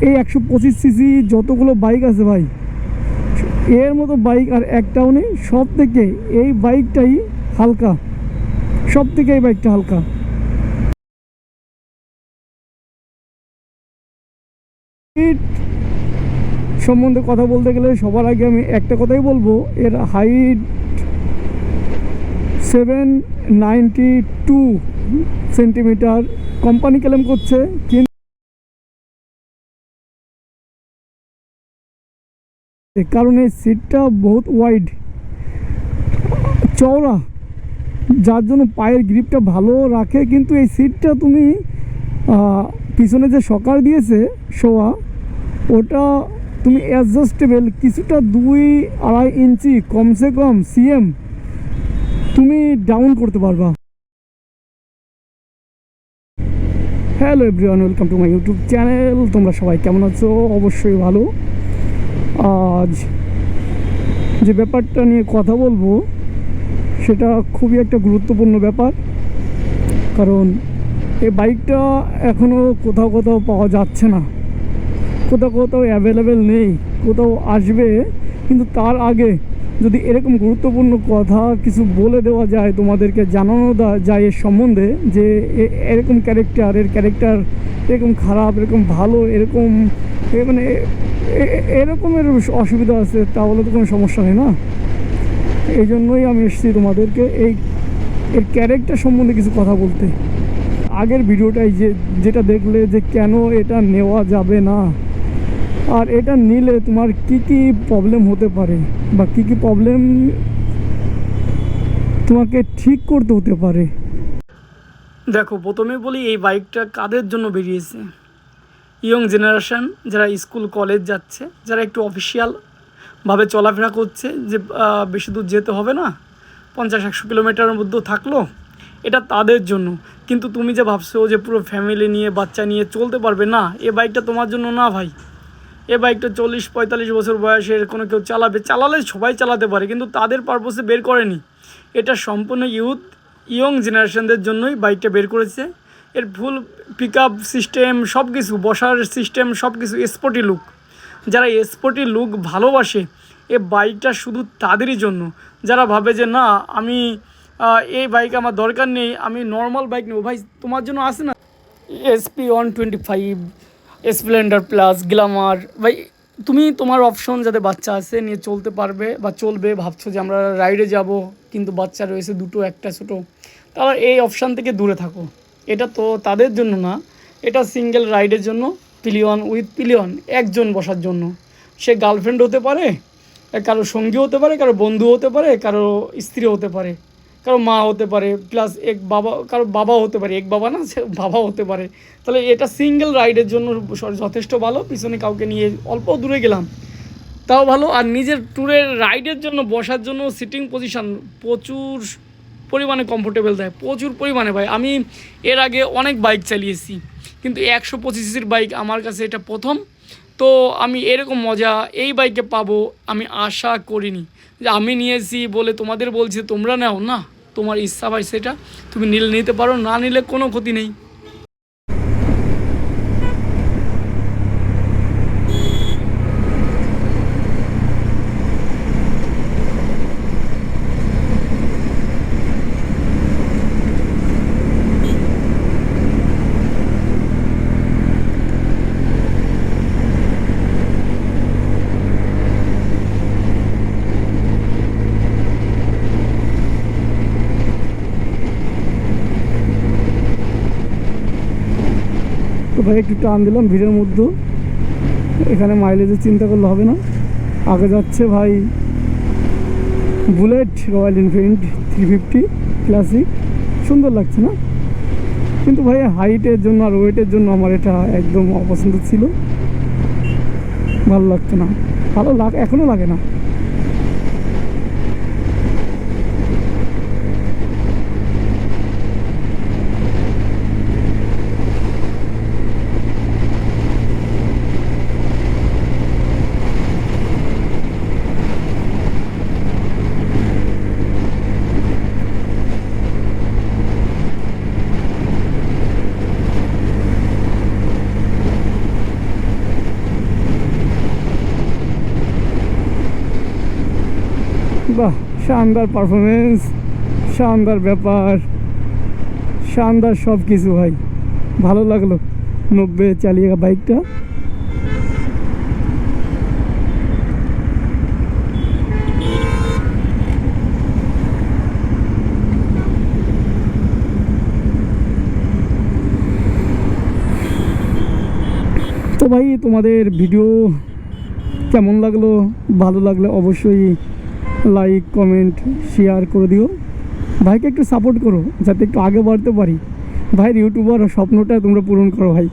এই 125 সিসি যতগুলো বাইক আছে ভাই, এর মতো বাইক আর একটাও নেই। সব থেকে এই বাইকটাই হালকা, সব থেকে এই বাইকটা হালকা। সম্বন্ধে কথা বলতে গেলে সবার আগে আমি একটা কথাই বলবো, এর হাইট 792 সেন্টিমিটার কোম্পানি ক্লেম করছে, কিন্তু কারণ এই সিটটা বহুত ওয়াইড, চওড়া, যার জন্য পায়ের গ্রিপটা ভালো রাখে। কিন্তু এই সিটটা তুমি পিছনে যে সকার দিয়েছে শোয়া, ওটা তুমি অ্যাডজাস্টেবল কিছুটা 2-2.5 ইঞ্চি কমসে কম সিএম তুমি ডাউন করতে পারবা। Hello everyone, welcome to my YouTube channel. তোমরা সবাই কেমন আছো? অবশ্যই ভালো। আজ যে ব্যাপারটা নিয়ে কথা বলবো সেটা খুবই একটা গুরুত্বপূর্ণ ব্যাপার, কারণ এই বাইকটা এখনও কোথাও কোথাও পাওয়া যাচ্ছে না, কোথাও কোথাও অ্যাভেলেবেল নেই, কোথাও আসবে। কিন্তু তার আগে যদি এরকম গুরুত্বপূর্ণ কথা কিছু বলে দেওয়া যায়, তোমাদেরকে জানানো যায় এর সম্বন্ধে, যে এরকম ক্যারেক্টার, এর ক্যারেক্টার এরকম খারাপ, এরকম ভালো, এরকম মানে এরকমের অসুবিধা আছে, তাহলে তো কোনো সমস্যা নেই না। এই জন্যই আমি এসেছি তোমাদেরকে এর ক্যারেক্টার সম্বন্ধে কিছু কথা বলতে। আগের ভিডিওটাই যেটা দেখলে যে কেন এটা নেওয়া যাবে না, আর এটা নিলে তোমার কি কি প্রবলেম হতে পারে, বা কি কি প্রবলেম তোমাকে ঠিক করতে হতে পারে। দেখো, প্রথমে বলি এই বাইকটা কাদের জন্য বেরিয়েছে। ইয়ং জেনারেশান, যারা স্কুল কলেজ যাচ্ছে, যারা একটু অফিসিয়ালভাবে চলাফেরা করছে, যে বেশি দূর যেতে হবে না, 50-100 কিলোমিটারের মধ্যেও থাকলো, এটা তাদের জন্য। কিন্তু তুমি যে ভাবছো যে পুরো ফ্যামিলি নিয়ে, বাচ্চা নিয়ে চলতে পারবে না, এ বাইকটা তোমার জন্য না ভাই। এ বাইকটা 40-45 বছর বয়সের কোনো কেউ চালালে সবাই চালাতে পারে, কিন্তু তাদের পারপোসে বের করেনি। এটা সম্পূর্ণ ইয়ং জেনারেশনদের জন্যই বাইকটা বের করেছে। এর ফুল পিক আপ সিস্টেম, সব কিছু, বসার সিস্টেম, সব কিছু স্পোর্টি লুক। যারা স্পোর্টি লুক ভালোবাসে, এ বাইকটা শুধু তাদেরই জন্য। যারা ভাবে যে না, আমি এই বাইক আমার দরকার নেই, আমি নর্মাল বাইক নেব, ভাই তোমার জন্য আসে না SP125, স্প্লেন্ডার প্লাস, গ্ল্যামার। ভাই তুমি তোমার অপশন, যাতে বাচ্চা আছে নিয়ে চলতে পারবে বা চলবে, ভাবছো যে আমরা রাইডে যাব, কিন্তু বাচ্চা রয়েছে দুটো, একটা ছোটো, তাহলে এই অপশান থেকে দূরে থাকো। এটা তো তাদের জন্য না, এটা সিঙ্গেল রাইডের জন্য, পিলিয়ন উইথ পিলিয়ন, একজন বসার জন্য। সে গার্লফ্রেন্ড হতে পারে, কারো সঙ্গী হতে পারে, কারো বন্ধু হতে পারে, কারো স্ত্রী হতে পারে, কারো মা হতে পারে, প্লাস এক বাবা, কারো বাবাও হতে পারে, এক বাবা না, সে বাবাও হতে পারে। তাহলে এটা সিঙ্গেল রাইডের জন্য যথেষ্ট ভালো। পিছনে কাউকে নিয়ে অল্প দূরে গেলাম তাও ভালো। আর নিজের ট্যুরের রাইডের জন্য বসার জন্য সিটিং পজিশান প্রচুর পরিমাণে কমফোর্টেবল দেয়, প্রচুর পরিমাণে। ভাই আমি এর আগে অনেক বাইক চালিয়েছি, কিন্তু 125 সিসির বাইক আমার কাছে এটা প্রথম। তো আমি এরকম মজা এই বাইকে পাবো আমি আশা করিনি। যে আমি নিয়েছি বলে তোমাদের বলছি তোমরা নাও না, তোমার ইচ্ছা ভাই, সেটা তুমি নিতে পারো, না নিলে কোনো ক্ষতি নেই। তো ভাই একটু টান দিলাম ভিড়ের মধ্যে, এখানে মাইলেজের চিন্তা করলে হবে না। আগে যাচ্ছে ভাই বুলেট, রয়্যাল এনফিল্ড 350 ক্লাসিক, সুন্দর লাগছে না? কিন্তু ভাই হাইটের জন্য আর ওয়েটের জন্য আমার এটা একদম অপছন্দ ছিল, ভালো লাগতো না, এখনও লাগে না। বাহ, শানদার পারফরমেন্স, শানদার ব্যাপার, শানদার সব কিছু ভাই। ভালো লাগলো 90 চালিয়ে বাইকটা। তো ভাই তোমাদের ভিডিও কেমন লাগলো? ভালো লাগলে অবশ্যই লাইক কমেন্ট শেয়ার করে দিও। ভাইকে একটু সাপোর্ট করো যাতে একটু আগে বাড়তে পারি। ভাইয়ের ইউটিউবার স্বপ্নটা তোমরা পূরণ করো ভাই।